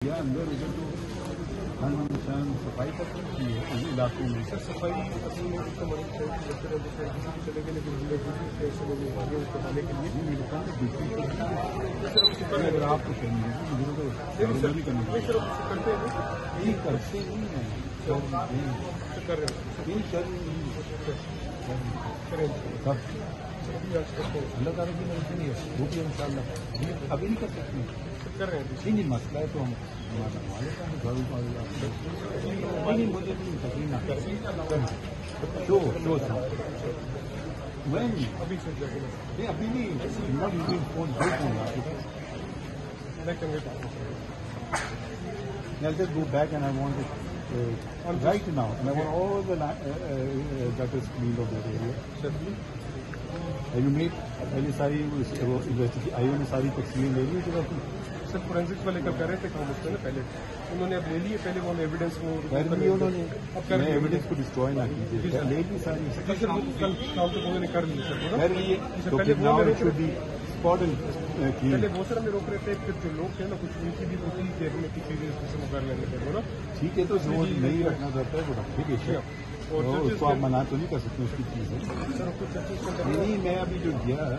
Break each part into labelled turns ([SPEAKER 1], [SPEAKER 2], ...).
[SPEAKER 1] یا اندر ادھر تو ہم صفائی کرتے ہیں ان علاقوں میں
[SPEAKER 2] سر صفائی اصل میں اس کا مریض کرتے رہتے ہیں کسی بھی چلے گئے لیکن ہم نے اس کو ڈالنے کے لیے
[SPEAKER 1] اگر آپ کو کریں گے مجھے تو نہیں کرنا
[SPEAKER 2] سر کرتے ہیں
[SPEAKER 1] نہیں کرتے نہیں ہیں
[SPEAKER 2] کر رہے ہیں
[SPEAKER 1] سب اللہ تعالیٰ کی مدد نہیں ہے وہ بھی ان شاء اللہ ابھی نہیں کر سکتے
[SPEAKER 2] کر رہے ہیں
[SPEAKER 1] نہیں مسئلہ ہے تو ہم نہیں مجھے
[SPEAKER 2] ابھی سے
[SPEAKER 1] ابھی نہیں phone I'll just go back and I want it right now. And I want all the gutters cleaned of that area. Have you made پہلے ساری آئیوں نے ساری تفصیلیں لے لی جگہ کی
[SPEAKER 2] سر فورینسکس والے کب کر رہے تھے کام اس میں پہلے انہوں نے اب لے لیے پہلے وہ ایویڈینس کو
[SPEAKER 1] انہوں نے ایویڈینس کو ڈسٹروائے نہ کیجیے لے لی ساری
[SPEAKER 2] سر وہ کل شام تک انہوں نے کر لی سر
[SPEAKER 1] کر لیے
[SPEAKER 2] پہلے
[SPEAKER 1] وہ
[SPEAKER 2] سر ہمیں روک رہے تھے پھر جو لوگ تھے نا کچھ ان کی بھی ہوتی ہے میں کسی بھی سے کر لینے کے نا
[SPEAKER 1] ٹھیک ہے تو جو نہیں رکھنا چاہتا ہے وہ رکھے بے شک اور اس کو آپ منع تو نہیں کر سکتے اس کی چیزیں نہیں میں ابھی جو گیا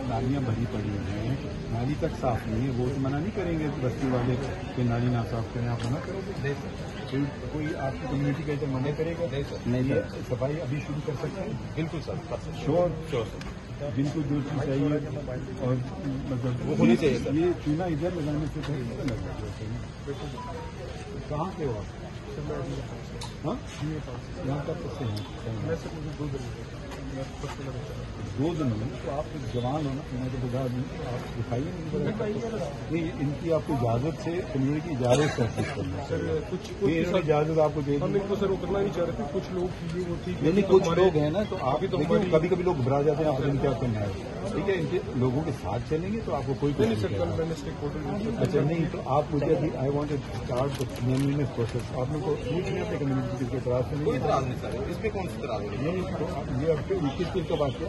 [SPEAKER 1] نالیاں بھری پڑی ہوئی ہیں نالی تک صاف نہیں ہے وہ تو منع نہیں کریں گے بستی والے کہ نالی نہ صاف کریں آپ منع کرو گے کوئی آپ کی کمیونٹی کا ادھر منع کرے گا نہیں صفائی ابھی شروع کر سکتے ہیں بالکل سر شور جن کو جو چیز چاہیے اور مطلب وہ ہونی چاہیے یہ چونا ادھر لگانے سے کہاں سے ہو آپ ہاں یہاں تک کیسے ہیں 2 دن میں تو آپ جوان ہو نا میں تو بتا دوں آپ دکھائیے نہیں ان کی آپ کو اجازت سے کمیونٹی کی اجازت سے کوشش کرنا
[SPEAKER 2] سر کچھ
[SPEAKER 1] اجازت آپ کو دے
[SPEAKER 2] ہم ان کو سر وہ کرنا نہیں چاہ رہے تھے کچھ لوگ وہ ٹھیک
[SPEAKER 1] نہیں کچھ لوگ ہیں نا تو آپ کبھی کبھی لوگ گھبرا جاتے ہیں آپ کو کیا کرنا ہے ٹھیک ہے ان کے لوگوں کے ساتھ چلیں گے تو آپ کو کوئی
[SPEAKER 2] نہیں سر
[SPEAKER 1] اچھا نہیں تو آپ مجھے ابھی آئی وانٹ اسٹارٹ پروسیس آپ لوگ کو پوچھ لیں اپنے کمیونٹی کے اعتراض سے نہیں اس میں کون سی اعتراض یہ اب 21 کا بات ہے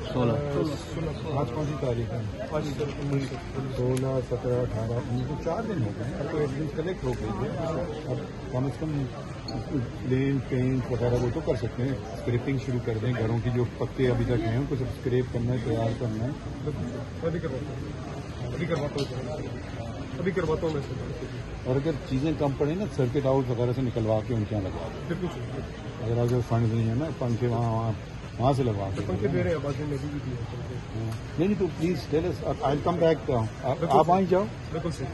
[SPEAKER 1] 16 آج کون سی تاریخ ہے 16 17 18 4 دن ہو گئے اب تو ایویڈینس کلیکٹ ہو گئی ہے اب کم از کم پلین پینٹ وغیرہ وہ تو کر سکتے ہیں اسکریپنگ شروع کر دیں گھروں کی جو پکے ابھی تک ہیں ان کو سب اسکریپ کرنا ہے تیار کرنا ہے
[SPEAKER 2] ابھی کرواتا ہوں میں
[SPEAKER 1] اور اگر چیزیں کم پڑیں نا سرکٹ آؤٹ وغیرہ سے نکلوا کے ان کے یہاں لگوا دیں اگر اگر فنڈ نہیں ہے نا پنکھے وہاں سے لگوا کے
[SPEAKER 2] پنکھے دے رہے ہیں بازی میں بھی
[SPEAKER 1] نہیں تو please tell us I come back آپ آئیں جاؤ
[SPEAKER 2] بالکل